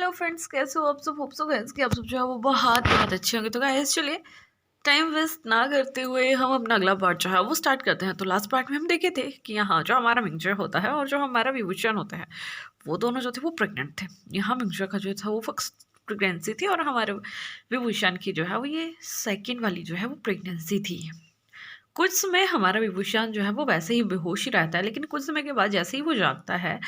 Hello friends, कैसे हो आप सब? होप सो गाइस कि आप सब जो है वो बहुत अच्छे होंगे। तो गाइस चलिए टाइम वेस्ट ना करते हुए हम अपना अगला पार्ट जो है वो स्टार्ट करते हैं। तो लास्ट पार्ट में हम देखे थे कि यहाँ जो हमारा मिंगजय होता है और जो हमारा विभूषण होता है वो दोनों जो थे वो प्रेग्नेंट थे। यहाँ मिंगजय का जो था वो फर्स्ट प्रेगनेंसी थी और हमारे विभूषण की जो है वो ये सेकेंड वाली जो है वो प्रेगनेंसी थी। कुछ समय हमारा विभूषण जो है वो वैसे ही बेहोश ही रहता है, लेकिन कुछ समय के बाद जैसे ही वो जागता है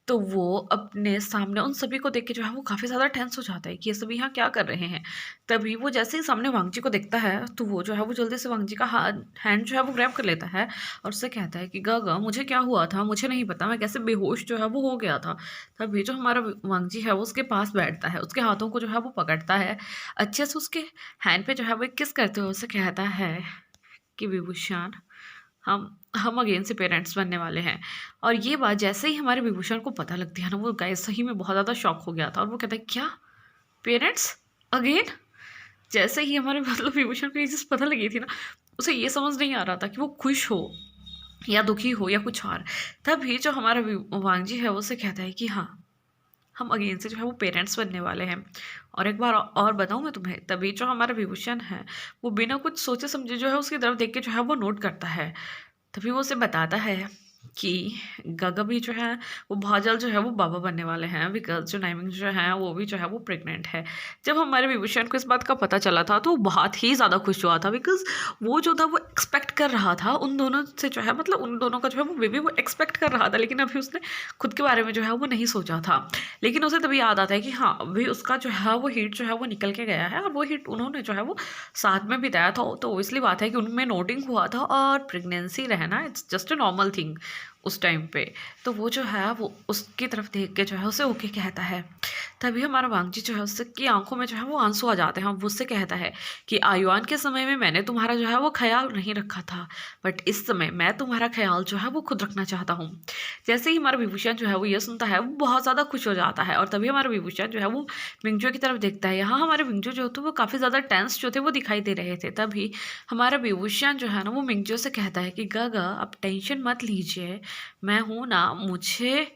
तो वो अपने सामने उन सभी को देख के जो है वो काफ़ी ज़्यादा टेंस हो जाता है कि ये सभी यहाँ क्या कर रहे हैं। तभी वो जैसे ही सामने वांगजी को देखता है तो वो जो है वो जल्दी से वांगजी का हैंड जो है वो ग्रैब कर लेता है और उससे कहता है कि गागा मुझे क्या हुआ था, मुझे नहीं पता, मैं कैसे बेहोश जो है वो हो गया था। तभी जो हमारा वांगजी है वो उसके पास बैठता है, उसके हाथों को जो है वो पकड़ता है, अच्छे से उसके हैंड पे जो है वो किस करते हुए उससे कहता है कि विभूषण हम अगेन से पेरेंट्स बनने वाले हैं। और ये बात जैसे ही हमारे विभूषण को पता लगती है ना, वो गाइस सही में बहुत ज़्यादा शॉक हो गया था और वो कहता है क्या पेरेंट्स अगेन। जैसे ही हमारे मतलब विभूषण को ये चीज़ पता लगी थी ना, उसे ये समझ नहीं आ रहा था कि वो खुश हो या दुखी हो या कुछ और। तभी जो हमारा वांगजी है वो उसे कहता है कि हाँ हम अगेन से जो है वो पेरेंट्स बनने वाले हैं। और एक बार और बताऊँ मैं तुम्हें। तभी जो हमारा विभूषण है वो बिना कुछ सोचे समझे जो है उसकी तरफ देख के जो है वो नोट करता है। तभी वो उसे बताता है कि गगा भी जो है वो बहुत जल्द जो है वो बाबा बनने वाले हैं, बिकॉज जो नाइमिंग जो है वो भी जो है वो प्रेग्नेंट है। जब हमारे विभूषण को इस बात का पता चला था तो वो बहुत ही ज़्यादा खुश हुआ था, बिकॉज वो जो था वो एक्सपेक्ट कर रहा था उन दोनों से जो है मतलब उन दोनों का जो है वो बेबी वो एक्सपेक्ट कर रहा था, लेकिन अभी उसने खुद के बारे में जो है वो नहीं सोचा था। लेकिन उसे तभी याद आता है कि हाँ अभी उसका जो है वो हीट जो है वो निकल के गया है और वो हीट उन्होंने जो है वो साथ में बिताया था। तो इसलिए बात है कि उनमें नोटिंग हुआ था और प्रेगनेंसी रहना it's just a normal thing उस टाइम पे। तो वो जो है वो उसकी तरफ देख के जो है उसे ओके कहता है। तभी हमारा वांगजी जो है उससे की आंखों में जो है वो आंसू आ जाते हैं। वो उससे कहता है कि आयुआन के समय में मैंने तुम्हारा जो है वो ख्याल नहीं रखा था, बट इस समय मैं तुम्हारा ख्याल जो है वो खुद रखना चाहता हूँ। जैसे ही हमारा विभूषण जो है वो ये सुनता है वो बहुत ज़्यादा खुश हो जाता है और तभी हमारा विभूषण जो है वो मिंगजो की तरफ देखता है। यहाँ हमारे मिंगजो जो थे वो काफ़ी ज़्यादा टेंस जो थे वो दिखाई दे रहे थे। तभी हमारा विभूषण जो है ना वो मिंगजो से कहता है कि गागा आप टेंशन मत लीजिए, मैं हूँ ना, मुझे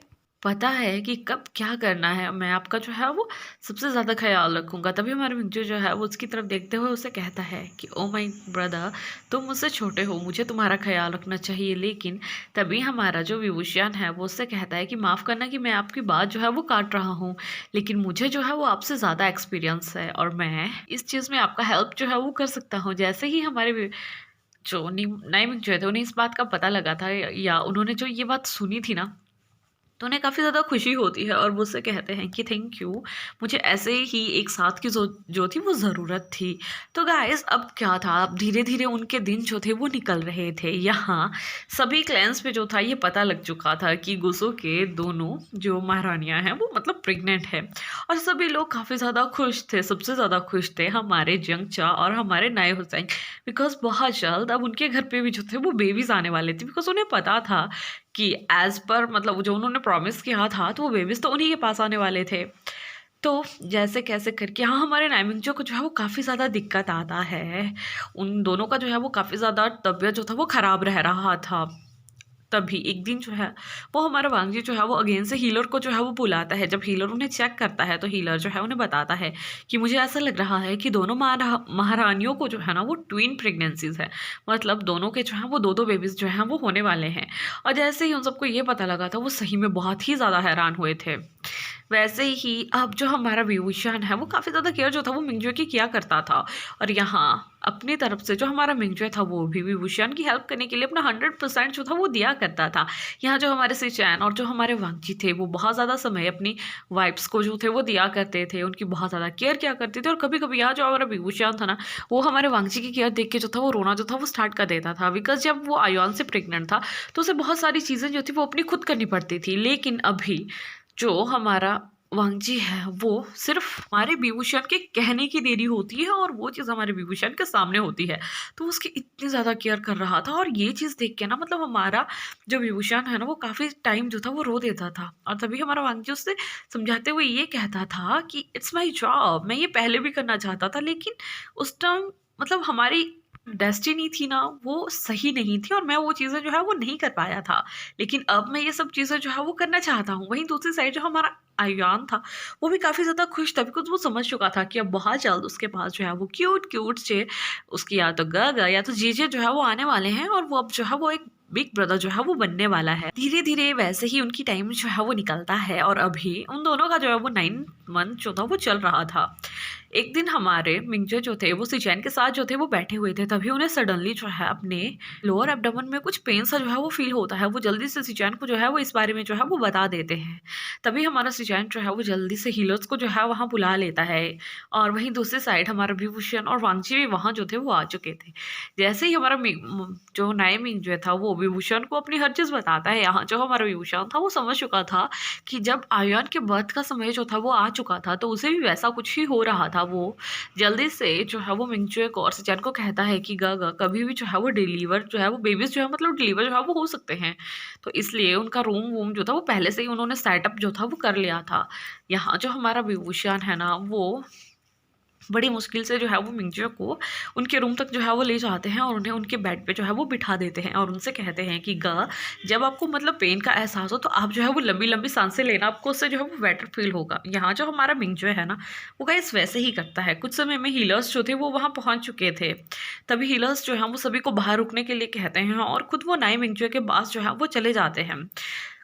पता है कि कब क्या करना है, मैं आपका जो है वो सबसे ज़्यादा ख्याल रखूँगा। तभी हमारे मिंगजो जो है वो उसकी तरफ देखते हुए उसे कहता है कि ओ माय ब्रदर तुम मुझसे छोटे हो, मुझे तुम्हारा ख्याल रखना चाहिए। लेकिन तभी हमारा जो विभूषण है वो उससे कहता है कि माफ़ करना कि मैं आपकी बात जो है वो काट रहा हूँ, लेकिन मुझे जो है वो आपसे ज़्यादा एक्सपीरियंस है और मैं इस चीज़ में आपका हेल्प जो है वो कर सकता हूँ। जैसे ही हमारे जो नाइमिक जो थे उन्हें इस बात का पता लगा था या उन्होंने जो ये बात सुनी थी ना, तो उन्हें काफ़ी ज़्यादा खुशी होती है और मुझसे कहते हैं कि थैंक यू, मुझे ऐसे ही एक साथ की जो थी वो ज़रूरत थी। तो गाइस अब क्या था, अब धीरे धीरे उनके दिन जो थे वो निकल रहे थे। यहाँ सभी क्लैंस पे जो था ये पता लग चुका था कि गुसो के दोनों जो महारानियाँ हैं वो मतलब प्रेग्नेंट है और सभी लोग काफ़ी ज़्यादा खुश थे। सबसे ज़्यादा खुश थे हमारे जंगचा और हमारे नए हुसैन, बिकॉज बहुत जल्द अब उनके घर पे भी जो थे वो बेबीज़ आने वाले थे। बिकॉज उन्हें पता था कि एज़ पर मतलब जो उन्होंने प्रॉमिस किया था तो वो बेबीज़ तो उन्हीं के पास आने वाले थे। तो जैसे कैसे करके हाँ हमारे नाइमिंगजो को जो है वो काफ़ी ज़्यादा दिक्कत आता है। उन दोनों का जो है वो काफ़ी ज़्यादा तबीयत जो था वो ख़राब रह रहा था। तभी एक दिन जो है वो हमारा वांगजी जो है वो अगेन से हीलर को जो है वो बुलाता है। जब हीलर उन्हें चेक करता है तो हीलर जो है उन्हें बताता है कि मुझे ऐसा लग रहा है कि दोनों महारानियों को जो है ना वो ट्विन प्रेगनेंसीज है, मतलब दोनों के जो है वो दो दो बेबीज जो हैं वो होने वाले हैं। और जैसे ही उन सबको ये पता लगा था वो सही में बहुत ही ज़्यादा हैरान हुए थे। वैसे ही अब जो हमारा विभूषण है वो काफ़ी ज़्यादा केयर जो था वो मिंगजो की किया करता था और यहाँ अपनी तरफ से जो हमारा मिंगजो था वो भी विभूषण की हेल्प करने के लिए अपना 100% जो था वो दिया करता था। यहाँ जो हमारे सिचैन और जो हमारे वांगजी थे वो बहुत ज़्यादा समय अपनी वाइफ्स को जो थे वो दिया करते थे, उनकी बहुत ज़्यादा केयर किया करते थे। और कभी कभी यहाँ जो हमारा विभूषण था ना वो हमारे वांगजी की केयर देख के जो था वो रोना जो था वो स्टार्ट कर देता था, बिकॉज जब वो आयुआन से प्रेग्नेंट था तो उसे बहुत सारी चीज़ें जो थी वो अपनी खुद करनी पड़ती थी। लेकिन अभी जो हमारा वांगजी है वो सिर्फ हमारे विभूषण के कहने की देरी होती है और वो चीज़ हमारे विभूषण के सामने होती है। तो उसकी इतनी ज़्यादा केयर कर रहा था और ये चीज़ देख के ना मतलब हमारा जो विभूषण है ना वो काफ़ी टाइम जो था वो रो देता था। और तभी हमारा वांगजी उससे समझाते हुए ये कहता था कि इट्स माई जॉब, मैं ये पहले भी करना चाहता था, लेकिन उस टाइम मतलब हमारी डेस्टिनी थी ना, वो सही नहीं थी और मैं वो चीज़ें जो है वो नहीं कर पाया था। लेकिन अब मैं ये सब चीज़ें जो है वो करना चाहता हूँ। वहीं दूसरी साइड जो हमारा अयान था, वो भी काफ़ी ज़्यादा खुश था बिकॉज़ वो समझ चुका था कि अब बहुत जल्द उसके पास जो है वो क्यूट-क्यूट से उसकी या तो गागा या तो जीजे जो है वो आने वाले हैं और वो अब जो है वो एक बिग ब्रदर जो है वो बनने वाला है। धीरे-धीरे वैसे ही उनकी टाइम जो है वो निकलता है और अभी उन दोनों का जो है वो 9 मंथ जो था वो चल रहा था। एक दिन हमारे मिंगजे जो थे वो सिचैन के साथ जो थे वो बैठे हुए थे, तभी उन्हें सडनली जो है अपने लोअर एब्डोमेन में कुछ पेन सा जो है वो फ़ील होता है। वो जल्दी से सिचैन को जो है वो इस बारे में जो है वो बता देते हैं। तभी हमारा सिचैन जो है वो जल्दी से हीलर्स को जो है वहाँ बुला लेता है और वहीं दूसरी साइड हमारा विभूषण और वांची भी वहाँ जो थे वो आ चुके थे। जैसे ही हमारा जो नए मिंगजे था वो विभूषण को अपनी हर चीज़ बताता है। यहाँ जो हमारा विभूषण था वो समझ चुका था कि जब आर्यन के बर्थ का समय जो था वो आ चुका था, तो उसे भी वैसा कुछ ही हो रहा था। वो जल्दी से जो है वो मिंगजुए को और सिचैन को कहता है कि ग कभी भी जो है वो डिलीवर जो है वो बेबीज़ जो है मतलब डिलीवर जो है वो हो सकते हैं। तो इसलिए उनका रूम-वूम जो था वो पहले से ही उन्होंने सेटअप जो था वो कर लिया था। यहाँ जो हमारा विभूषण है ना, वो बड़ी मुश्किल से जो है वो मिंगजुए को उनके रूम तक जो है वो ले जाते हैं और उन्हें उनके बेड पे जो है वो बिठा देते हैं और उनसे कहते हैं कि जब आपको मतलब पेन का एहसास हो तो आप जो है वो लंबी-लंबी सांसें लेना, आपको उससे जो है वो बेटर फ़ील होगा। यहाँ जो हमारा मिंगजुए है ना, वो गाइस वैसे ही करता है। कुछ समय में हीलर्स जो थे वो वहाँ पहुँच चुके थे। तभी हीलर्स जो हैं वो सभी को बाहर रुकने के लिए कहते हैं और खुद वो नए मिंगजुए के पास जो है वो चले जाते हैं।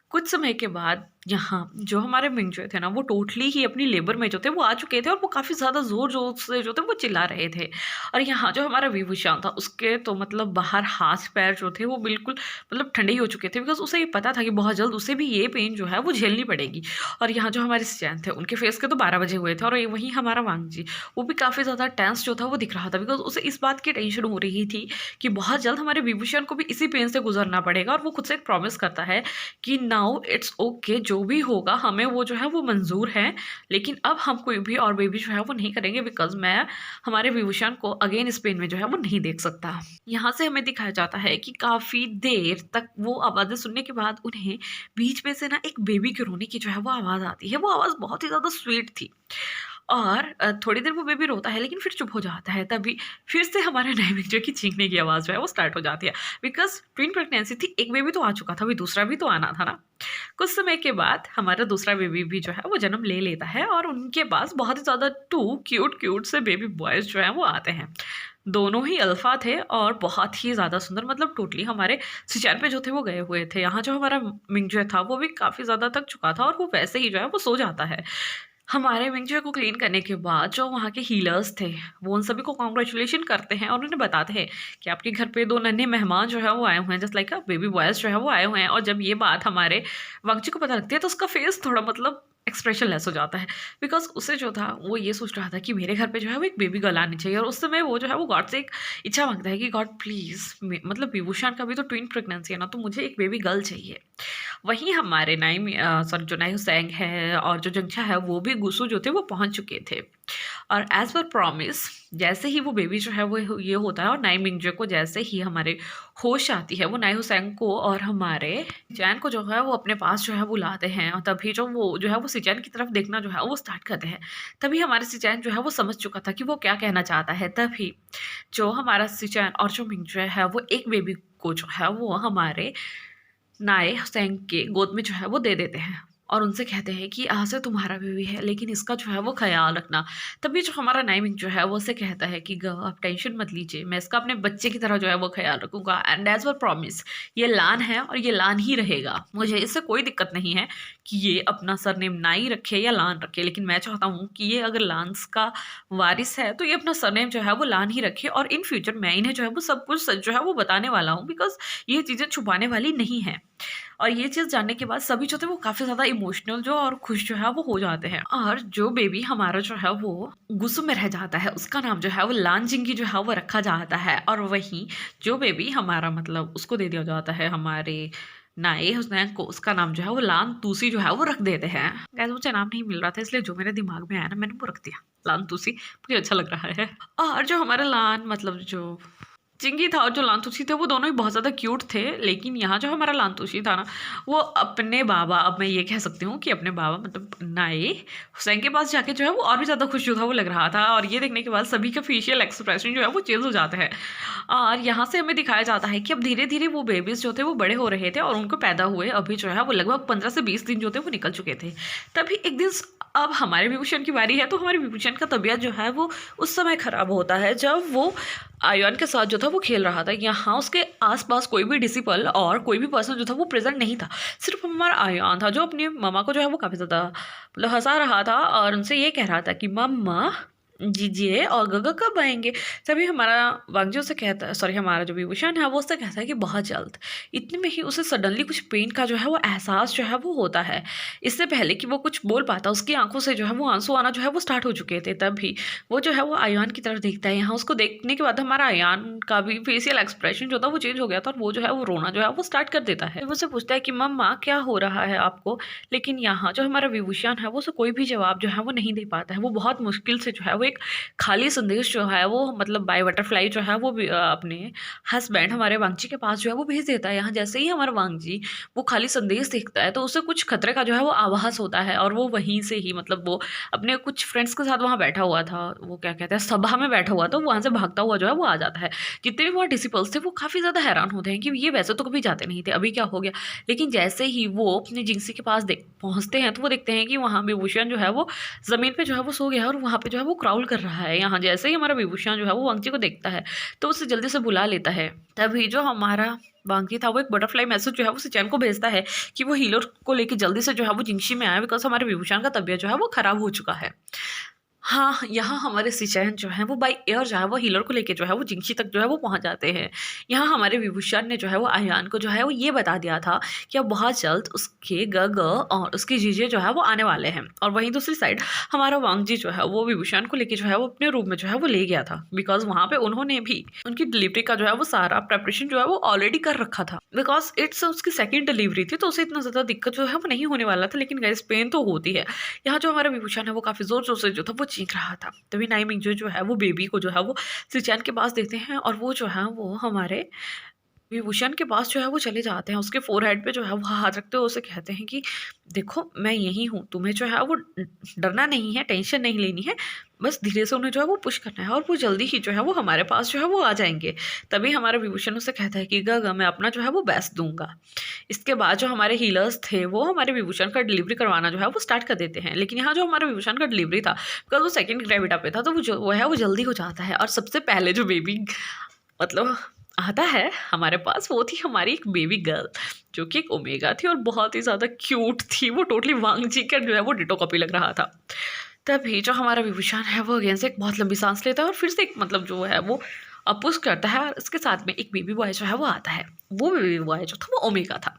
कुछ समय के बाद यहाँ जो हमारे मिंगजुए थे ना, वो टोटली ही अपनी लेबर में जो थे वो आ चुके थे और वो काफ़ी ज़्यादा ज़ोर-ज़ोर से जो थे वो चिल्ला रहे थे। और यहाँ जो हमारा विभूषण था, उसके तो मतलब बाहर हाथ-पैर जो थे वो बिल्कुल मतलब ठंडे ही हो चुके थे बिकॉज़ उसे ये पता था कि बहुत जल्द उसे भी ये पेन जो है वो झेलनी पड़ेगी। और यहाँ जो हमारे सिचैन थे, उनके फेस के तो 12 बजे हुए थे और वहीं हमारा वांगजी, वो भी काफ़ी ज़्यादा टेंस जो था वो दिख रहा था बिकॉज़ उसे इस बात की टेंशन हो रही थी कि बहुत जल्द हमारे विभूषण को भी इसी पेन से गुज़रना पड़ेगा और वो खुद से एक प्रॉमिस करता है कि नाउ इट्स ओके, जो भी होगा हमें वो जो है वो मंज़ूर है, लेकिन अब हम कोई भी और बेबी जो है वो नहीं करेंगे बिकॉज़ मैं हमारे विभूषण को अगेन इस पेन में जो है वो नहीं देख सकता। यहाँ से हमें दिखाया जाता है कि काफ़ी देर तक वो आवाज़ें सुनने के बाद उन्हें बीच में से ना एक बेबी के रोने की जो है वो आवाज़ आती है। वो आवाज़ बहुत ही ज़्यादा स्वीट थी और थोड़ी देर वो बेबी रोता है लेकिन फिर चुप हो जाता है। तभी फिर से हमारे नए बच्चे की चीखने की आवाज़ जो है वो स्टार्ट हो जाती है बिकॉज़ ट्विन प्रेगनेंसी थी, एक बेबी तो आ चुका था, अभी दूसरा भी तो आना था ना। कुछ समय के बाद हमारा दूसरा बेबी भी जो है वो जन्म ले लेता है और उनके पास बहुत ही ज़्यादा 2 क्यूट से बेबी बॉयज़ जो हैं वो आते हैं। दोनों ही अल्फ़ा थे और बहुत ही ज़्यादा सुंदर, मतलब टोटली हमारे सिचार पे जो थे वो गए हुए थे। यहाँ जो हमारा मिंगजुए था वो भी काफ़ी ज़्यादा थक चुका था और वो वैसे ही जो है वो सो जाता है। हमारे विंगजुए को क्लीन करने के बाद जो वहाँ के हीलर्स थे, वो उन सभी को कांग्रेचुलेशन करते हैं और उन्हें बताते हैं कि आपके घर पे 2 नन्हे मेहमान जो है वो आए हुए हैं, जस्ट लाइक बेबी बॉयज़ जो है वो आए हुए हैं। और जब ये बात हमारे वांगजी को पता लगती है तो उसका फेस थोड़ा मतलब एक्सप्रेशन लेस हो जाता है बिकॉज़ उसे जो था वो ये सोच रहा था कि मेरे घर पे जो है वो एक बेबी गर्ल आनी चाहिए और उस समय वो जो है वो गॉड से एक इच्छा माँगता है कि गॉड प्लीज़ मतलब विभूषण का भी तो ट्विन प्रेगनेंसी है ना, तो मुझे एक बेबी गर्ल चाहिए। वहीं हमारे सॉरी जो नाई हुसैन है और जो जंगछा है वो भी गुसु जो थे वो पहुंच चुके थे। और एज पर प्रॉमिस जैसे ही वो बेबी जो है वो ये होता है और नाई मिंगजे को जैसे ही हमारे होश आती है, वो नाई हुसैन को और हमारे सिचैन को जो है वो अपने पास जो है बुलाते हैं और तभी जो वो जो है वो सिचैन की तरफ देखना जो है वो स्टार्ट करते हैं। तभी हमारे सिचैन जो है वो समझ चुका था कि वो क्या कहना चाहता है। तभी जो हमारा सिचैन और जो मिंगजे है वो एक बेबी को जो है वो हमारे नाए हुसैन के गोद में जो है वो दे देते हैं और उनसे कहते हैं कि आज से तुम्हारा बेबी है लेकिन इसका जो है वो ख़्याल रखना। तभी जो हमारा नाइमिंग जो है वो उससे कहता है कि आप टेंशन मत लीजिए, मैं इसका अपने बच्चे की तरह जो है वो ख़्याल रखूँगा एंड एज़ पर प्रॉमिस ये लान है और ये लान ही रहेगा। मुझे इससे कोई दिक्कत नहीं है कि ये अपना सरनेम नाई रखे या लान रखे, लेकिन मैं चाहता हूँ कि ये अगर लान्स का वारिस है तो ये अपना सरनेम जो है वो लान ही रखे और इन फ्यूचर मैं इन्हें जो है वो सब कुछ सच जो है वो बताने वाला हूँ बिकॉज़ ये चीज़ें छुपाने वाली नहीं हैं। और ये चीज़ जानने के बाद सभी जो थे वो काफ़ी ज़्यादा इमोशनल जो और खुश जो है वो हो जाते हैं। और जो बेबी हमारा जो है वो गुस्सू में रह जाता है उसका नाम जो है वो लानजिंगी जो है वो रखा जाता है और वहीं जो बेबी हमारा मतलब उसको दे दिया जाता है हमारे नाए हुसैन को, उसका नाम जो है वो लान तूसी जो है वो रख देते हैं। गाइस मुझे नाम नहीं मिल रहा था इसलिए जो मेरे दिमाग में आया ना मैंने वो रख दिया, लान तूसी मुझे अच्छा लग रहा है। और जो हमारा लान मतलब जो चिंगी था और जो लांतुसी थे वो दोनों ही बहुत ज़्यादा क्यूट थे, लेकिन यहाँ जो हमारा लांतुसी था ना, वो अपने बाबा, अब मैं ये कह सकती हूँ कि अपने बाबा मतलब नाए हुसैन के पास जाके जो है वो और भी ज़्यादा खुश जो था वो लग रहा था। और ये देखने के बाद सभी के फेशियल एक्सप्रेशन जो है वो चेंज हो जाते हैं। और यहाँ से हमें दिखाया जाता है कि अब धीरे धीरे वो बेबीज़ जो थे वो बड़े हो रहे थे और उनको पैदा हुए अभी जो है वो लगभग 15 से 20 दिन जो थे वो निकल चुके थे। तभी एक दिन अब हमारे विभूषण की बारी है, तो हमारे विभूषण का तबीयत जो है वो उस समय ख़राब होता है जब वो आयन के साथ जो था वो खेल रहा था। यहाँ उसके आसपास कोई भी डिसिपल और कोई भी पर्सन जो था वो प्रेजेंट नहीं था, सिर्फ हमारा आयन था जो अपनी मम्मा को जो है वो काफ़ी ज़्यादा मतलब हंसा रहा था और उनसे ये कह रहा था कि मम्मा जीजिए और गगा कब आएंगे। तभी हमारा वांगजी उससे कहता है, सॉरी हमारा जो विभूषण है वो उससे कहता है कि बहुत जल्द। इतने में ही उसे सडनली कुछ पेन का जो है वो एहसास जो है वो होता है। इससे पहले कि वो कुछ बोल पाता उसकी आंखों से जो है वो आंसू आना जो है वो स्टार्ट हो चुके थे। तभी वो जो है वो आयान की तरफ देखता है। यहाँ उसको देखने के बाद हमारा आयान का भी फेशियल एक्सप्रेशन जो था वो चेंज हो गया था और वो जो है वो रोना जो है वो स्टार्ट कर देता है। वो उससे पूछता है कि मम्मा क्या हो रहा है आपको। लेकिन यहाँ जो हमारा विभूषण है वो उसे कोई भी जवाब जो है वो नहीं दे पाता है। वो बहुत मुश्किल से जो है वो एक खाली संदेश जो है वो मतलब बाय बटरफ्लाई जो है वो अपने हस्बैंड हमारे वांगजी के पास जो है वो भेज देता है। यहाँ जैसे ही हमारा वांगजी वो खाली संदेश देखता है तो उसे कुछ खतरे का जो है वो आभास होता है और वो वहीं से ही मतलब वो अपने कुछ फ्रेंड्स के साथ वहाँ बैठा हुआ था, वो क्या कहते हैं सभा में बैठा हुआ, तो वहाँ से भागता हुआ जो है वो आ जाता है। जितने भी वहाँ डिसिपल्स थे वो काफ़ी ज़्यादा हैरान होते हैं कि ये वैसे तो कभी जाते नहीं थे, अभी क्या हो गया। लेकिन जैसे ही वो अपनी जिंसी के पास देख पहुँचते हैं तो वो देखते हैं कि वहाँ विभूषण जो है वो ज़मीन पे जो है वो सो गया है और वहाँ पे जो है वो क्राउल कर रहा है। यहाँ जैसे ही हमारा विभूषण जो है वो वांगजी को देखता है तो उसे जल्दी से बुला लेता है। तभी जो हमारा वांगी था वो एक बटरफ्लाई मैसेज जो है वो सिचैन को भेजता है कि वो हीलर को लेके जल्दी से जो है वो जिंगशी में आया, बिकॉज हमारे विभूषण का तबीयत जो है वो खराब हो चुका है। हाँ, यहाँ हमारे सिचैन जो है वो बाय एयर जो है वो हीलर को लेके जो है वो जिंगशी तक जो है वो पहुँच जाते हैं। यहाँ हमारे विभूषण ने जो है वो आयान को जो है वो ये बता दिया था कि अब बहुत जल्द उसके गग और उसकी जीजे जो है वो आने वाले हैं। और वहीं दूसरी साइड हमारा वांगजी जो है वो विभूषण को लेके जो है वो अपने रूम में जो है वो ले गया था, बिकॉज वहाँ पे उन्होंने भी उनकी डिलीवरी का जो है वो सारा प्रेपरेशन जो है वो ऑलरेडी कर रखा था, बिकॉज इट्स उसकी सेकेंड डिलीवरी थी तो उसे इतना ज़्यादा दिक्कत जो है वो नहीं होने वाला था। लेकिन गाइस पेन तो होती है। यहाँ जो हमारा विभूषण है वो काफ़ी ज़ोर ज़ोर से जो था वो चीख रहा था। तभी नाई मिंगजो जो है वो बेबी को जो है वो सिचैन के पास देते हैं और वो जो है वो हमारे विभूषण के पास जो है वो चले जाते हैं। उसके फोरहेड पे जो है वो हाथ रखते हुए उसे कहते हैं कि देखो मैं यहीं हूँ, तुम्हें जो है वो डरना नहीं है, टेंशन नहीं लेनी है, बस धीरे से उन्हें जो है वो पुश करना है और वो जल्दी ही जो है वो हमारे पास जो है वो आ जाएंगे। तभी हमारा विभूषण उसे कहता है कि गगा मैं अपना जो है वो बेस्ट दूंगा। इसके बाद जो हमारे हीलर्स थे वो हमारे विभूषण का डिलीवरी करवाना जो है वो स्टार्ट कर देते हैं। लेकिन यहाँ जो हमारे विभूषण का डिलीवरी था, बिकॉज वो सेकंड ग्रेविटा पे था, तो वो है वो जल्दी हो जाता है। और सबसे पहले जो बेबी मतलब आता है हमारे पास वो थी हमारी एक बेबी गर्ल जो कि एक ओमेगा थी और बहुत ही ज़्यादा क्यूट थी। वो टोटली वांगजी का जो है वो डिटो कॉपी लग रहा था। तभी जो हमारा विभूषण है वो अगेन से एक बहुत लंबी सांस लेता है और फिर से एक मतलब जो है वो पुश करता है और इसके साथ में एक बेबी बॉय जो है वो आता है। वो बेबी बॉय जो था वो ओमेगा था।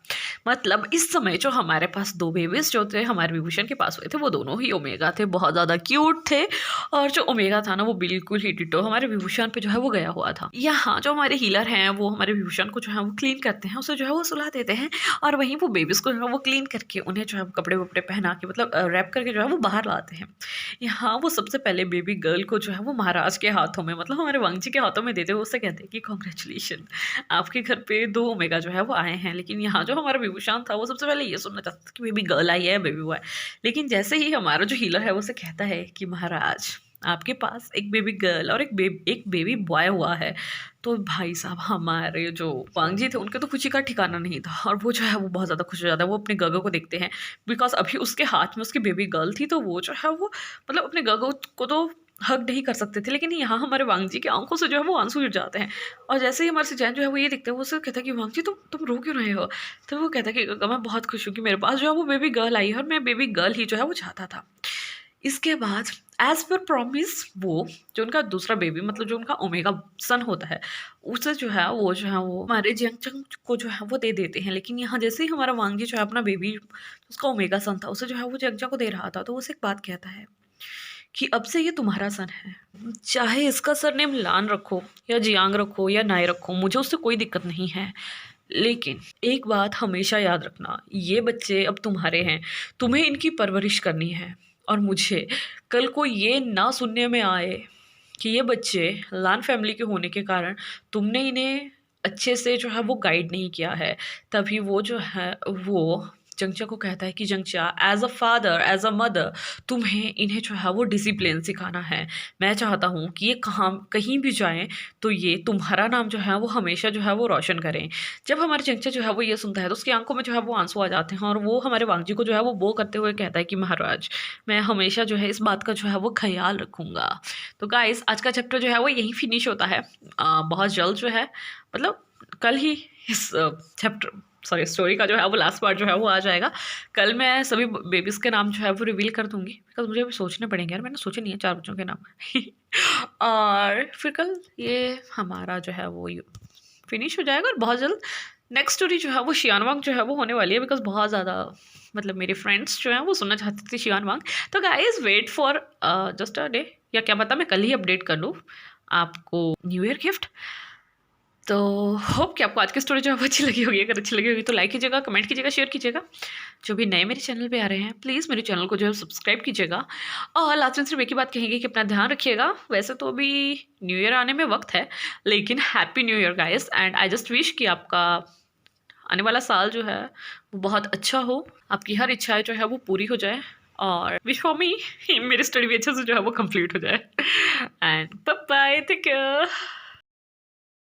मतलब इस समय जो हमारे पास दो बेबीज जो थे हमारे विभूषण के पास हुए थे वो दोनों ही ओमेगा थे, बहुत ज़्यादा क्यूट थे। और जो ओमेगा था ना वो बिल्कुल ही डिटो हमारे विभूषण पे जो है वो गया हुआ था। यहाँ जो हमारे हीलर हैं वो हमारे विभूषण को जो है वो क्लीन करते हैं, उसे जो है वो सुला देते हैं और वहीं वो बेबीज़ को जो है वो क्लीन करके उन्हें जो है कपड़े वपड़े पहना के मतलब रैप करके जो है वो बाहर लाते हैं। यहाँ वो सबसे पहले बेबी गर्ल को जो है वो महाराज के हाथों में मतलब हमारे वांगजी के हाथों में देते हुए उससे कहते हैं कि कॉन्ग्रेचुलेशन, आपके घर पे दो ओमेगा जो है वो आए हैं। लेकिन यहाँ जो हमारा विभूषण था वो सबसे पहले ये सुनना चाहता था कि बेबी गर्ल आई है बेबी बॉय। लेकिन जैसे ही हमारा जो हीलर है वो उसे कहता है कि महाराज आपके पास एक बेबी गर्ल और एक बेबी बॉय हुआ है, तो भाई साहब हमारे जो वांगजी थे उनके तो खुशी का ठिकाना नहीं था और वो जो है वो बहुत ज़्यादा खुश हो जाता है। वो अपने गगो को देखते हैं, बिकॉज अभी उसके हाथ में उसकी बेबी गर्ल थी, तो वो जो है वो मतलब अपने गगो को तो हग नहीं कर सकते थे। लेकिन यहाँ हमारे वांगजी की आंखों से जो है वो आंसू गिर जाते हैं और जैसे ही हमारे सिचैन जो है वो ये देखते हैं वो उससे कहता है कि वांगजी तुम रो क्यों रहे हो। तो वो कहता है कि गगा मैं बहुत खुश हूँ कि मेरे पास जो है वो बेबी गर्ल आई है और मैं बेबी गर्ल ही जो है वो चाहता था। इसके बाद एज पर प्रॉमिस वो जो उनका दूसरा बेबी मतलब जो उनका ओमेगा सन होता है उसे जो है वो हमारे जियांगचंग को जो है वो दे देते हैं। लेकिन यहाँ जैसे ही हमारा वांगजी जो है अपना बेबी उसका ओमेगा सन था उसे जो है वो जियांगचंग को दे रहा था, तो उसे एक बात कहता है कि अब से ये तुम्हारा सन है, चाहे इसका सरनेम लान रखो या जियांग रखो या नाई रखो, मुझे उससे कोई दिक्कत नहीं है। लेकिन एक बात हमेशा याद रखना, ये बच्चे अब तुम्हारे हैं, तुम्हें इनकी परवरिश करनी है और मुझे कल को ये ना सुनने में आए कि ये बच्चे लान फैमिली के होने के कारण तुमने इन्हें अच्छे से जो है वो गाइड नहीं किया है। तभी वो जो है वो जंगचा को कहता है कि जंगचा, as a father, as a mother, तुम्हें इन्हें जो है वो डिसिप्लिन सिखाना है। मैं चाहता हूँ कि ये कहाँ कहीं भी जाएं तो ये तुम्हारा नाम जो है वो हमेशा जो है वो रोशन करें। जब हमारे जंगचा जो है वो ये सुनता है तो उसकी आंखों में जो है वो आंसू आ जाते हैं और वो हमारे वांगजी को जो है वो करते हुए कहता है कि महाराज, मैं हमेशा जो है इस बात का जो है वो ख्याल रखूँगा। तो गाइस, आज का चैप्टर जो है वो यहीं फिनिश होता है। बहुत जल्द जो है, मतलब कल ही इस चैप्टर सॉरी स्टोरी का जो है वो लास्ट पार्ट जो है वो आ जाएगा। कल मैं सभी बेबीज़ के नाम जो है वो रिवील कर दूंगी, बिकॉज मुझे अभी सोचने पड़ेंगे यार, मैंने सोचे नहीं है 4 बच्चों के नाम। और फिर कल ये हमारा जो है वो फिनिश हो जाएगा और बहुत जल्द नेक्स्ट स्टोरी जो है वो शियानवांग जो है वो होने वाली है, बिकॉज बहुत ज़्यादा मतलब मेरे फ्रेंड्स जो हैं वो सुनना चाहते थे शियानवांग। तो guys wait for just a day, या क्या पता मैं कल ही अपडेट कर लूँ आपको न्यू ईयर गिफ्ट। तो होप कि आपको आज की स्टोरी जो है वो अच्छी लगी होगी। अगर अच्छी लगी होगी तो लाइक कीजिएगा, कमेंट कीजिएगा, शेयर कीजिएगा। जो भी नए मेरे चैनल पे आ रहे हैं प्लीज़ मेरे चैनल को जो है सब्सक्राइब कीजिएगा। और लास्ट में सिर्फ एक ही बात कहेंगे कि अपना ध्यान रखिएगा। वैसे तो अभी न्यू ईयर आने में वक्त है, लेकिन happy new year guys, and I just wish कि आपका आने वाला साल जो है वो बहुत अच्छा हो, आपकी हर इच्छाएं जो है वो पूरी हो जाए, और विश फॉर मी मेरी स्टडी भी अच्छे से जो है वो कंप्लीट हो जाए। And bye bye, take care.